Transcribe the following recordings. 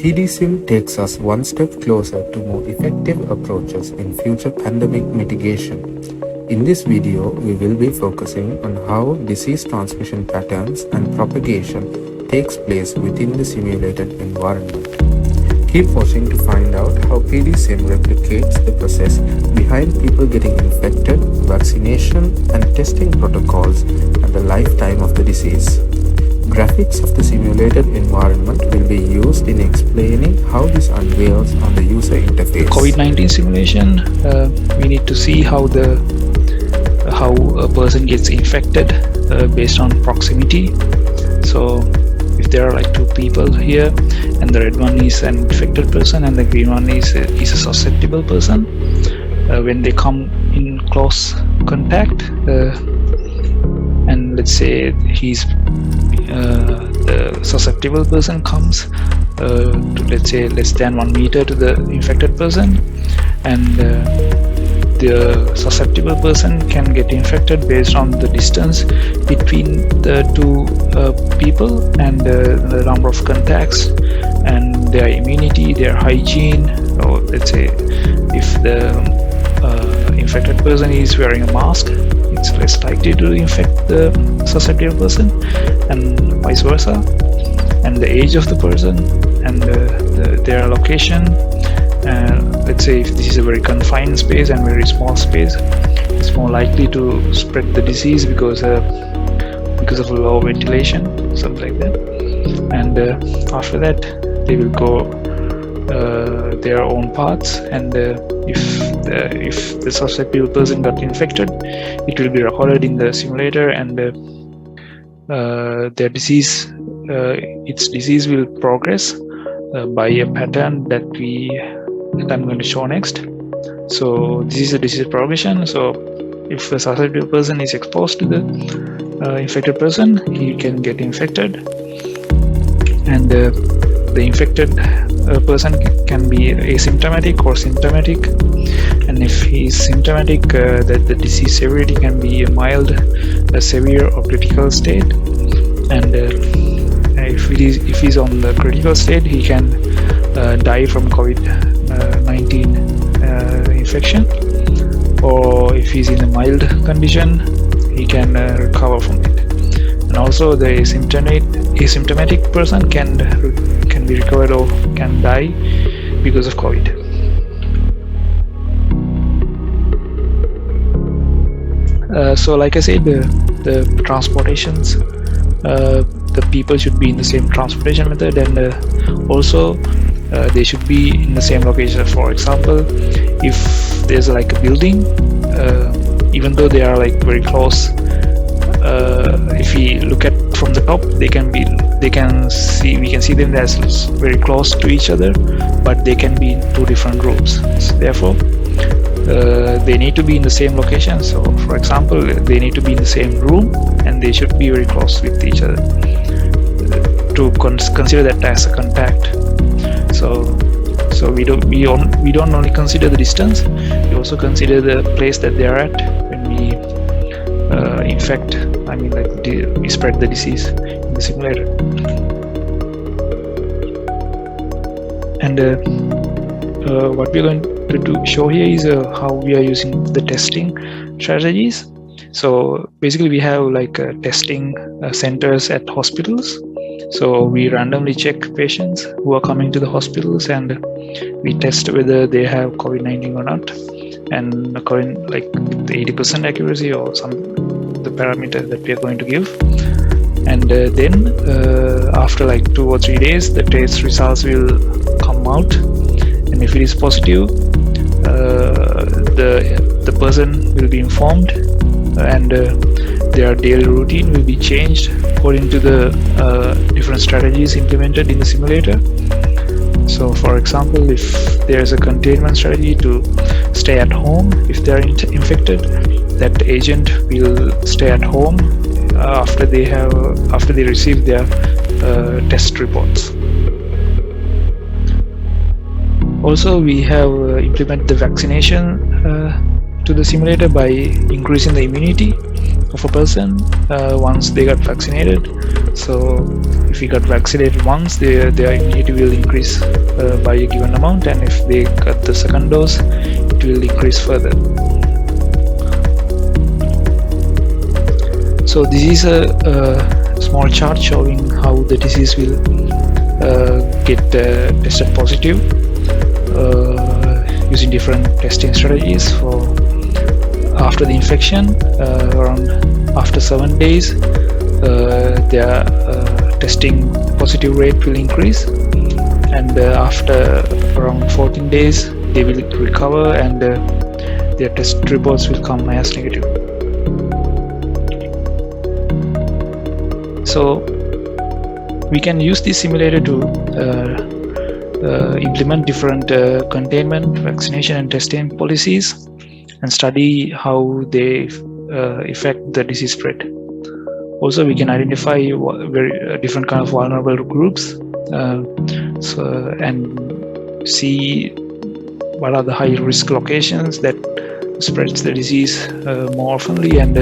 PDSIM takes us one step closer to more effective approaches in future pandemic mitigation. In this video, we will be focusing on how disease transmission patterns and propagation takes place within the simulated environment. Keep watching to find out how PDSIM replicates the process behind people getting infected, vaccination and testing protocols, and the lifetime of the disease. Graphics of the simulated environment will be used in explaining how this unveils on the user interface. COVID-19 simulation, we need to see how a person gets infected based on proximity. So if there are like two people here, and the red one is an infected person and the green one is a susceptible person, when they come in close contact, and let's say the susceptible person comes to, let's say, less than 1 meter to the infected person, and the susceptible person can get infected based on the distance between the two people and the number of contacts and their immunity, their hygiene, or let's say if the infected person is wearing a mask, it's less likely to infect the susceptible person, and vice versa, and the age of the person and their location. Let's say if this is a very confined space and very small space, it's more likely to spread the disease because of low ventilation, something like that. And after that, they will go their own paths, and if the susceptible person got infected, it will be recorded in the simulator, and their disease, its disease will progress by a pattern that I'm going to show next. So this is a disease progression. So if a susceptible person is exposed to the infected person, he can get infected, and the infected person can be asymptomatic or symptomatic, and if he is symptomatic, that the disease severity can be a mild, a severe or critical state, and if he's on the critical state, he can die from COVID-19 infection, or if he's in a mild condition, he can recover from it. And also the asymptomatic person can be recovered or can die because of COVID. So like I said, the transportations, the people should be in the same transportation method, and also they should be in the same location. For example, if there's like a building, even though they are like very close, if we look at from the top, we can see them as very close to each other, but they can be in two different groups. So therefore, they need to be in the same location. So for example, they need to be in the same room, and they should be very close with each other to consider that as a contact. So we don't only consider the distance, we also consider the place that they are at when we we spread the disease in the simulator. And what we're going to show here is how we are using the testing strategies. So basically we have like testing centers at hospitals. So we randomly check patients who are coming to the hospitals, and we test whether they have COVID-19 or not, and according like the 80% accuracy or the parameter that we are going to give. And then after like 2 or 3 days, the test results will come out, and if it is positive, the person will be informed, and their daily routine will be changed according to the different strategies implemented in the simulator. So for example, if there's a containment strategy to stay at home if they're infected, that agent will stay at home after they receive their test reports. Also, we have implemented the vaccination to the simulator by increasing the immunity of a person once they got vaccinated. So if we got vaccinated once, their immunity will increase by a given amount, and if they got the second dose, it will increase further. So this is a small chart showing how the disease will get tested positive using different testing strategies. For after the infection, around after 7 days, their testing positive rate will increase, and after around 14 days they will recover, and their test reports will come as negative. So we can use this simulator to implement different containment, vaccination and testing policies, and study how they affect the disease spread. Also, we can identify very different kind of vulnerable groups, and see what are the high risk locations that spreads the disease more oftenly, and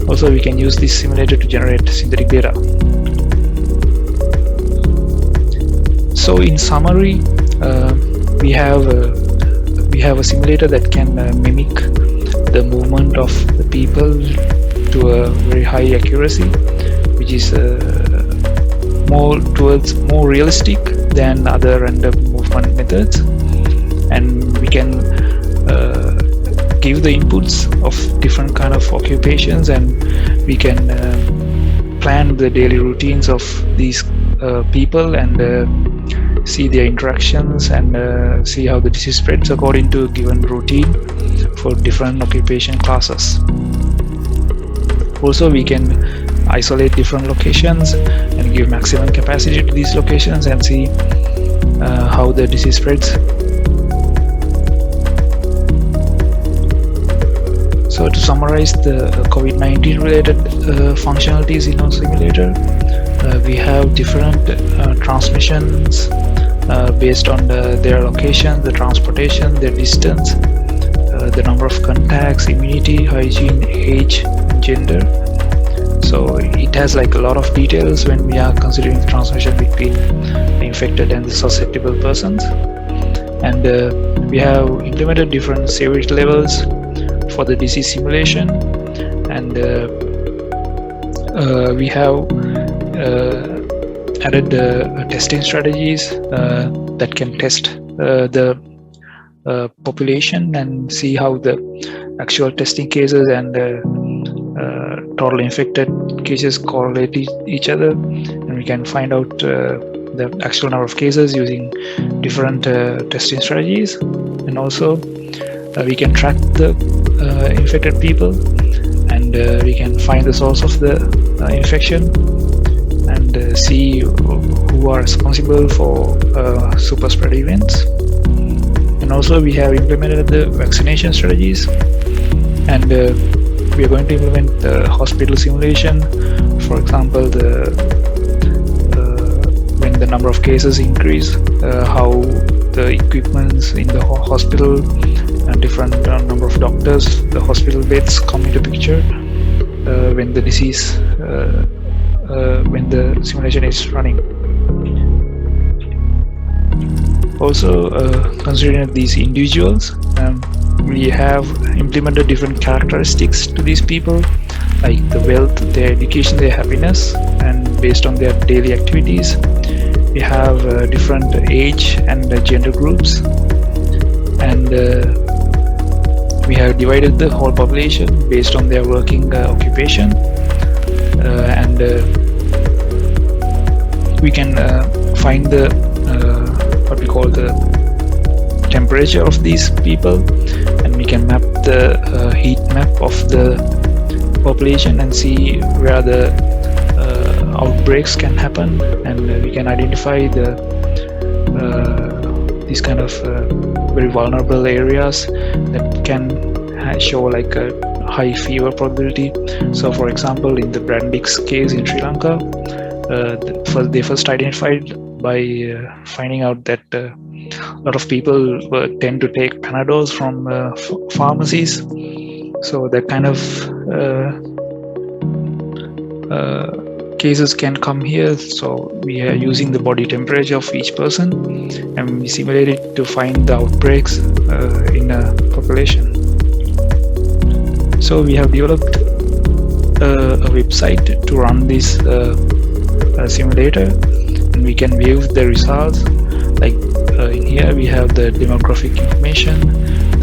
also we can use this simulator to generate synthetic data. So in summary, we have a simulator that can mimic the movement of the people to a very high accuracy, which is more realistic than other random movement methods, and we can give the inputs of different kind of occupations, and we can plan the daily routines of these people, and see their interactions, and see how the disease spreads according to a given routine for different occupation classes. Also, we can isolate different locations and give maximum capacity to these locations and see how the disease spreads. So to summarize the COVID-19 related functionalities in our simulator, we have different transmissions based on their location, the transportation, their distance, the number of contacts, immunity, hygiene, age, and gender. So it has like a lot of details when we are considering the transmission between the infected and the susceptible persons. And we have implemented different severity levels for the disease simulation, and we have added testing strategies that can test the population and see how the actual testing cases and total infected cases correlate each other, and we can find out the actual number of cases using different testing strategies. And also we can track the infected people, and we can find the source of the infection, and see who are responsible for super spread events. And also we have implemented the vaccination strategies, and we are going to implement the hospital simulation. For example, when the number of cases increase, how the equipments in the hospital and different number of doctors, the hospital beds come into picture when the disease, when the simulation is running. Also, considering these individuals, we have implemented different characteristics to these people, like the wealth, their education, their happiness, and based on their daily activities. We have different age and gender groups, and we have divided the whole population based on their working occupation, and we can find the what we call the temperature of these people, and we can map the heat map of the population and see where the outbreaks can happen, and we can identify these kind of very vulnerable areas that can show like a high fever probability. So for example, in the Brandix case in Sri Lanka, they first identified by finding out that a lot of people tend to take Panadols from pharmacies. So that kind of cases can come here. So we are using the body temperature of each person, and we simulate it to find the outbreaks in a population. So we have developed a website to run this simulator, and we can view the results. Like in here we have the demographic information,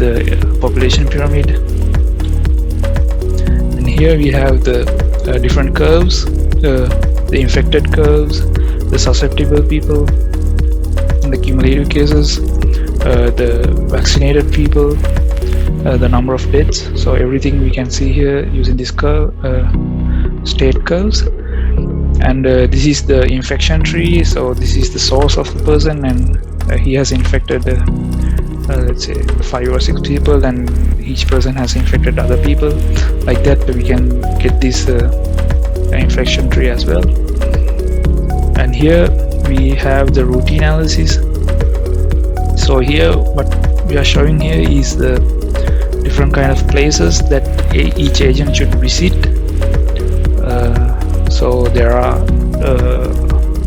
the population pyramid, and here we have the different curves, the infected curves, the susceptible people, and the cumulative cases, the vaccinated people, the number of deaths. So everything we can see here using this curve, state curves. And this is the infection tree. So this is the source of the person, and he has infected let's say 5 or 6 people, and each person has infected other people. Like that we can get this infection tree as well. And here we have the routine analysis. So here what we are showing here is the different kind of places that each agent should visit. So there are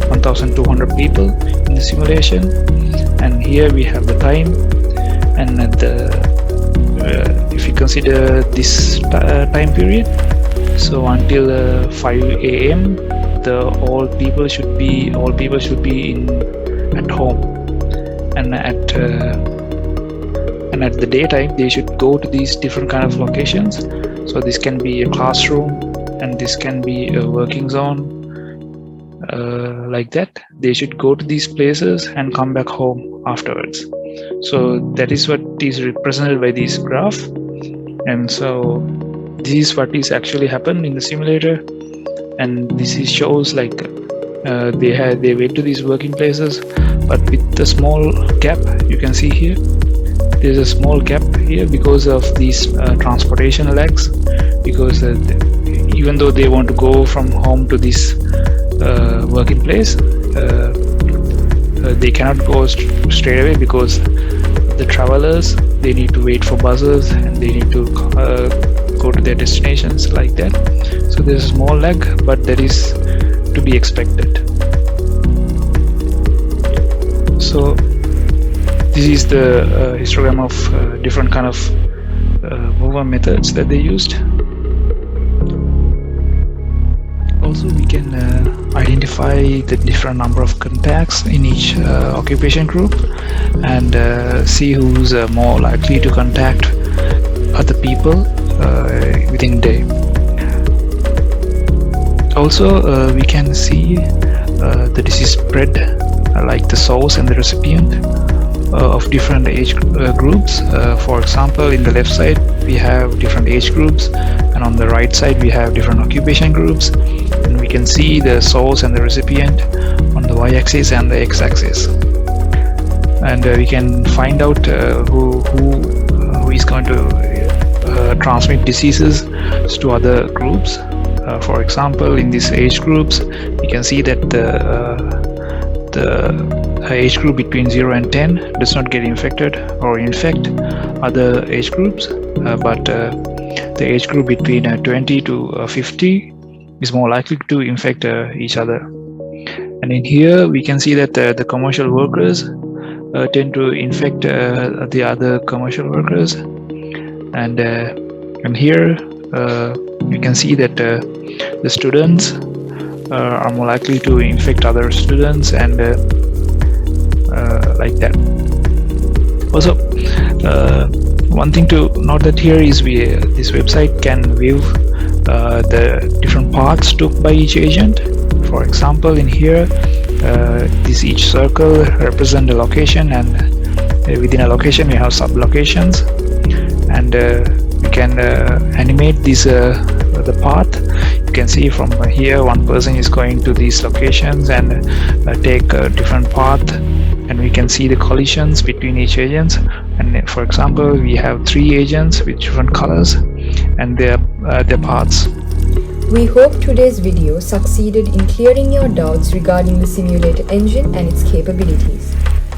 1200 people in the simulation, and here we have the time. And if you consider this time period, so until 5 a.m. all people should be at home, and at the daytime they should go to these different kind of locations. So this can be a classroom, and this can be a working zone. Like that they should go to these places and come back home afterwards. So that is what is represented by this graph. And so this is what is actually happened in the simulator, and this shows like they went to these working places, but with the small gap. You can see here there's a small gap here because of these transportation lags, because even though they want to go from home to this working place, they cannot go straight away, because the travelers, they need to wait for buses, and they need to go to their destinations, like that. So there's a small lag, but that is to be expected. So this is the histogram of different kind of movement methods that they used. Also, we can identify the different number of contacts in each occupation group, and see who's more likely to contact other people within a day. Also, we can see the disease spread, like the source and the recipient of different age groups. For example, in the left side we have different age groups, and on the right side we have different occupation groups, and we can see the source and the recipient on the y-axis and the x-axis. And we can find out who is going to transmit diseases to other groups. For example, in these age groups, we can see that the age group between 0 and 10 does not get infected or infect other age groups, but the age group between 20 to 50 is more likely to infect each other. And in here we can see that the commercial workers tend to infect the other commercial workers, and here you can see that the students are more likely to infect other students, and like that. Also, one thing to note that here is this website can view the different paths took by each agent. For example, in here each circle represent a location, and within a location we have sub-locations, and we can animate this the path. You can see from here one person is going to these locations and take a different path, and we can see the collisions between each agents. And for example, we have 3 agents with different colors and their paths. We hope today's video succeeded in clearing your doubts regarding the simulator engine and its capabilities.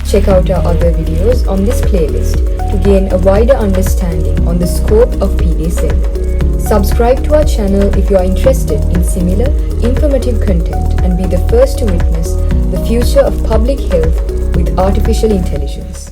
Check out our other videos on this playlist to gain a wider understanding on the scope of PDSM. Subscribe to our channel if you are interested in similar informative content and be the first to witness the future of public health with artificial intelligence.